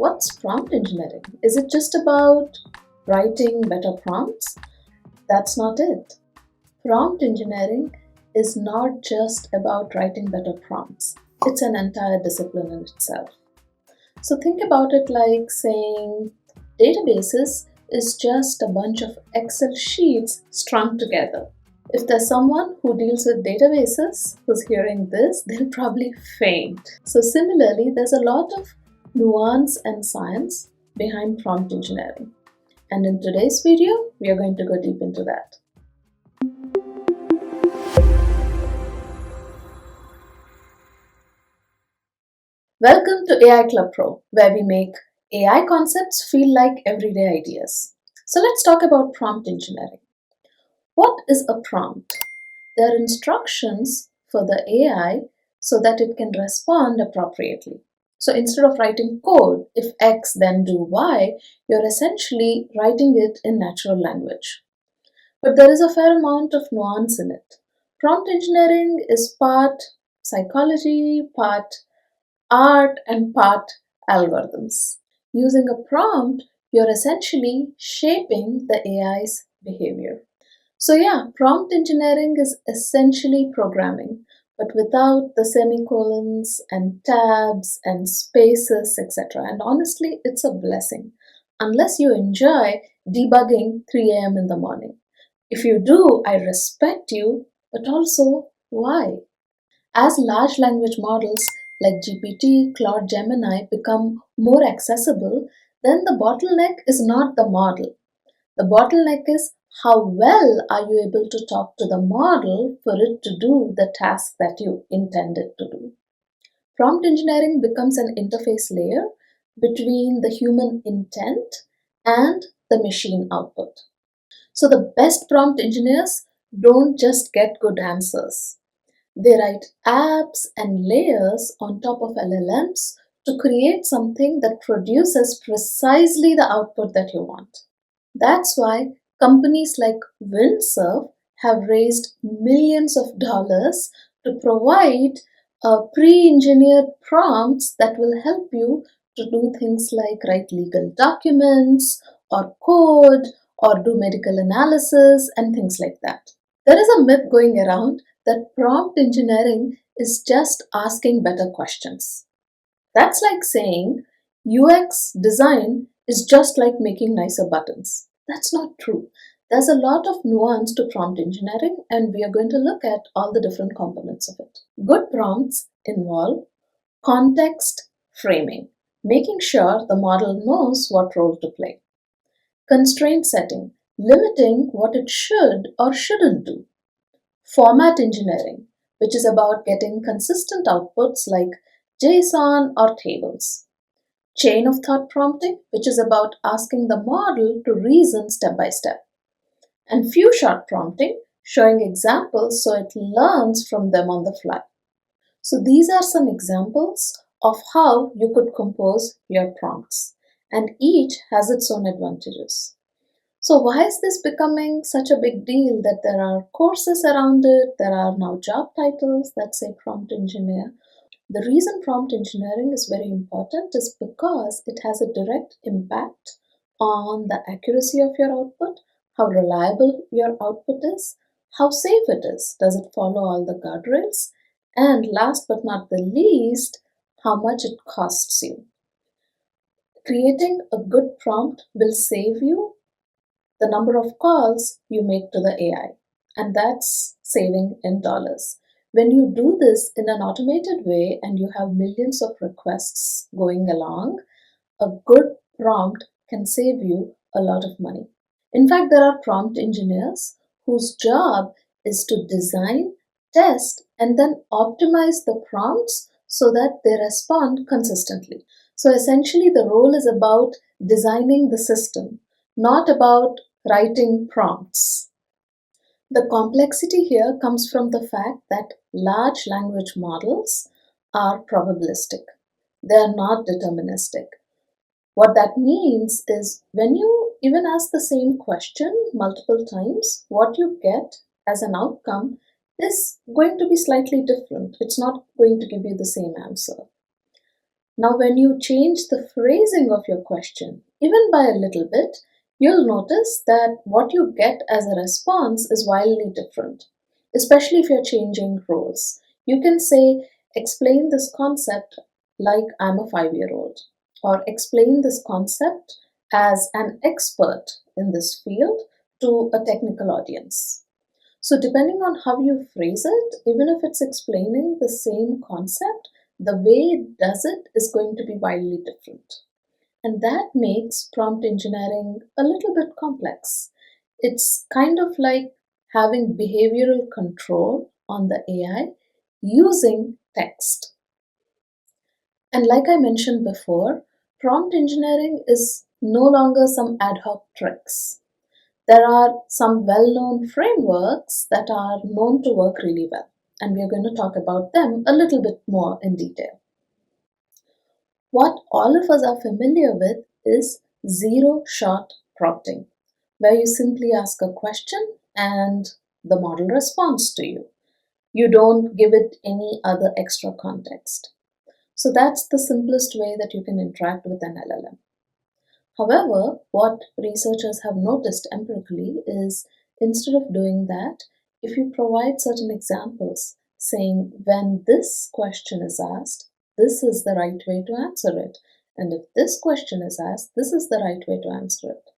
what's prompt engineering? Is it just about writing better prompts? That's not it. Prompt engineering is not just about writing better prompts. It's an entire discipline in itself. So think about it like saying databases is just a bunch of Excel sheets strung together. If there's someone who deals with databases who's hearing this, they'll probably faint. So similarly, there's a lot of nuance and science behind prompt engineering. And in today's video, we are going to go deep into that. Welcome to AI Club Pro, where we make AI concepts feel like everyday ideas. So let's talk about prompt engineering. What is a prompt? They are instructions for the AI so that it can respond appropriately. So instead of writing code, if X then do Y, you're essentially writing it in natural language. But there is a fair amount of nuance in it. Prompt engineering is part psychology, part art, and part algorithms. Using a prompt, you're essentially shaping the AI's behavior. So yeah, prompt engineering is essentially programming, but without the semicolons and tabs and spaces, etc. And honestly, it's a blessing, unless you enjoy debugging 3 a.m. in the morning. If you do, I respect you, but also why? As large language models like GPT, Claude, Gemini become more accessible, then the bottleneck is not the model. The bottleneck is how well are you able to talk to the model for it to do the task that you intended to do. Prompt engineering becomes an interface layer between the human intent and the machine output. So the best prompt engineers don't just get good answers. They write apps and layers on top of LLMs to create something that produces precisely the output that you want. That's why companies like Windsurf have raised millions of dollars to provide pre-engineered prompts that will help you to do things like write legal documents or code or do medical analysis and things like that. There is a myth going around that prompt engineering is just asking better questions. That's like saying UX design is just like making nicer buttons. That's not true. There's a lot of nuance to prompt engineering, and we are going to look at all the different components of it. Good prompts involve context framing, making sure the model knows what role to play. Constraint setting, limiting what it should or shouldn't do. Format engineering, which is about getting consistent outputs like JSON or tables. Chain of thought prompting, which is about asking the model to reason step by step. And few shot prompting, showing examples so it learns from them on the fly. So these are some examples of how you could compose your prompts, and each has its own advantages. So why is this becoming such a big deal that there are courses around it? There are now job titles that say prompt engineer. The reason prompt engineering is very important is because it has a direct impact on the accuracy of your output, how reliable your output is, how safe it is, does it follow all the guardrails, and last but not the least, how much it costs you. Creating a good prompt will save you the number of calls you make to the AI, and that's saving in dollars. When you do this in an automated way and you have millions of requests going along, a good prompt can save you a lot of money. In fact, there are prompt engineers whose job is to design, test, and then optimize the prompts so that they respond consistently. So essentially, the role is about designing the system, not about writing prompts. The complexity here comes from the fact that large language models are probabilistic. They are not deterministic. What that means is when you even ask the same question multiple times, what you get as an outcome is going to be slightly different. It's not going to give you the same answer. Now, when you change the phrasing of your question, even by a little bit, you'll notice that what you get as a response is wildly different, especially if you're changing roles. You can say, explain this concept like I'm a 5-year old, or explain this concept as an expert in this field to a technical audience. So, depending on how you phrase it, even if it's explaining the same concept, the way it does it is going to be wildly different. And that makes prompt engineering a little bit complex. It's kind of like having behavioral control on the AI using text. And like I mentioned before, prompt engineering is no longer some ad hoc tricks. There are some well known frameworks that are known to work really well, and we are going to talk about them a little bit more in detail. What all of us are familiar with is zero shot prompting, where you simply ask a question and the model responds to you. You don't give it any other extra context. So that's the simplest way that you can interact with an LLM. However, what researchers have noticed empirically is instead of doing that, if you provide certain examples saying when this question is asked, this is the right way to answer it. And if this question is asked, this is the right way to answer it.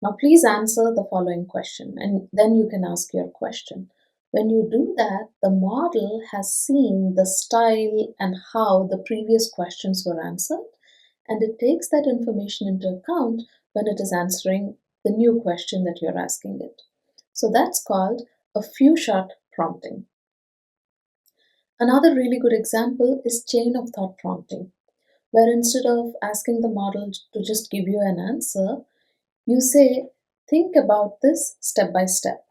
Now, please answer the following question, and then you can ask your question. When you do that, the model has seen the style and how the previous questions were answered, and it takes that information into account when it is answering the new question that you're asking it. So that's called a few shot prompting. Another really good example is chain of thought prompting, where instead of asking the model to just give you an answer, you say, think about this step by step.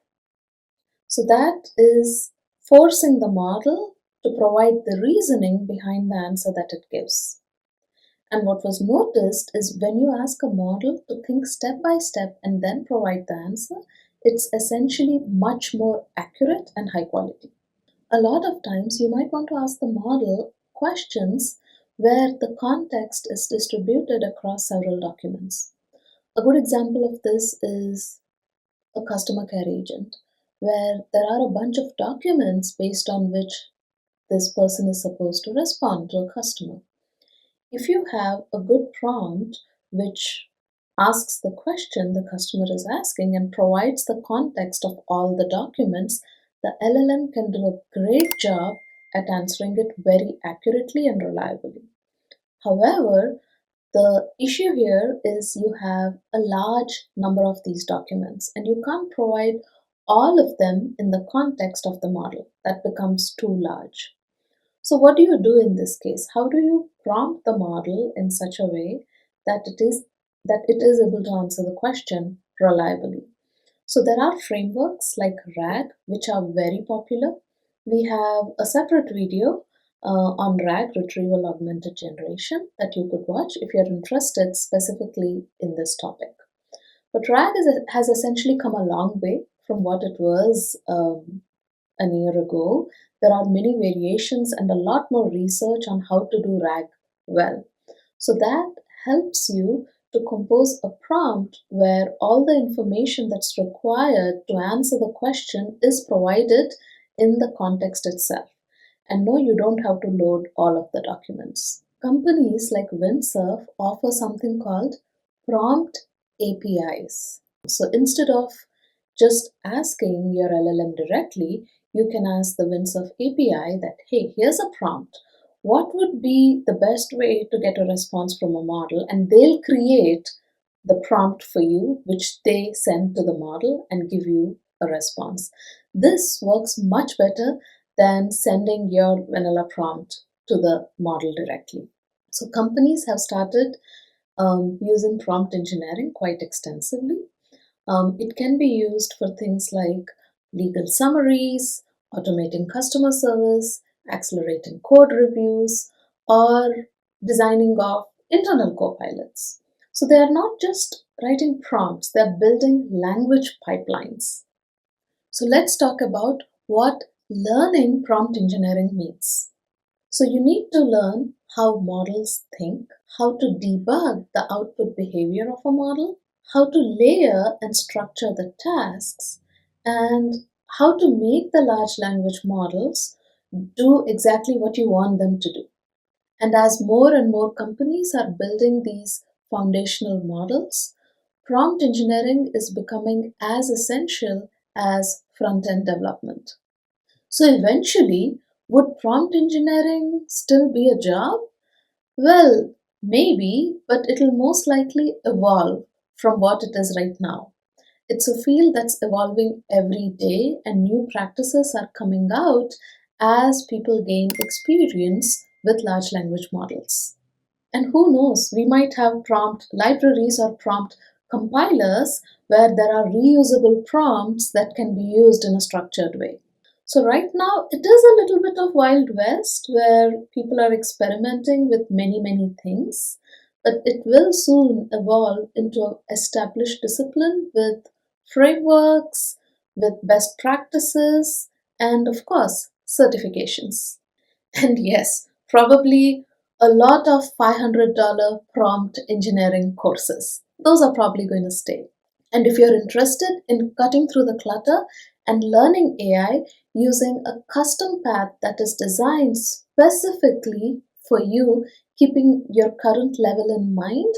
So that is forcing the model to provide the reasoning behind the answer that it gives. And what was noticed is when you ask a model to think step by step and then provide the answer, it's essentially much more accurate and high quality. A lot of times you might want to ask the model questions where the context is distributed across several documents. A good example of this is a customer care agent, where there are a bunch of documents based on which this person is supposed to respond to a customer. If you have a good prompt which asks the question the customer is asking and provides the context of all the documents, the LLM can do a great job at answering it very accurately and reliably. However, the issue here is you have a large number of these documents and you can't provide all of them in the context of the model. That becomes too large. So, what do you do in this case? How do you prompt the model in such a way that it is able to answer the question reliably? So, there are frameworks like RAG, which are very popular. We have a separate video on RAG, Retrieval Augmented Generation, that you could watch if you're interested specifically in this topic. But RAG has essentially come a long way from what it was a year ago. There are many variations and a lot more research on how to do RAG well. So that helps you to compose a prompt where all the information that's required to answer the question is provided in the context itself. And no, you don't have to load all of the documents. Companies like Windsurf offer something called prompt APIs. So instead of just asking your LLM directly, you can ask the Windsurf API that, hey, here's a prompt. What would be the best way to get a response from a model? And they'll create the prompt for you, which they send to the model and give you a response. This works much better than sending your vanilla prompt to the model directly. So companies have started using prompt engineering quite extensively. It can be used for things like legal summaries, automating customer service, accelerating code reviews, or designing of internal copilots. So they are not just writing prompts, they're building language pipelines. So let's talk about what learning prompt engineering means. So you need to learn how models think, how to debug the output behavior of a model, how to layer and structure the tasks, and how to make the large language models do exactly what you want them to do. And as more and more companies are building these foundational models, prompt engineering is becoming as essential as front end development. So eventually, would prompt engineering still be a job? Well, maybe, but it'll most likely evolve from what it is right now. It's a field that's evolving every day, and new practices are coming out as people gain experience with large language models. And who knows, we might have prompt libraries or prompt compilers where there are reusable prompts that can be used in a structured way. So, right now, it is a little bit of Wild West where people are experimenting with many things, but it will soon evolve into an established discipline with frameworks, with best practices, and of course, certifications. And yes, probably a lot of $500 prompt engineering courses. Those are probably going to stay. And if you're interested in cutting through the clutter and learning AI using a custom path that is designed specifically for you, keeping your current level in mind,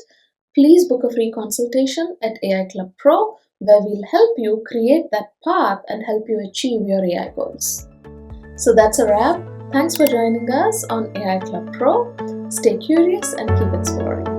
please book a free consultation at AI Club Pro, where we'll help you create that path and help you achieve your AI goals. So that's a wrap. Thanks for joining us on AI Club Pro. Stay curious and keep exploring.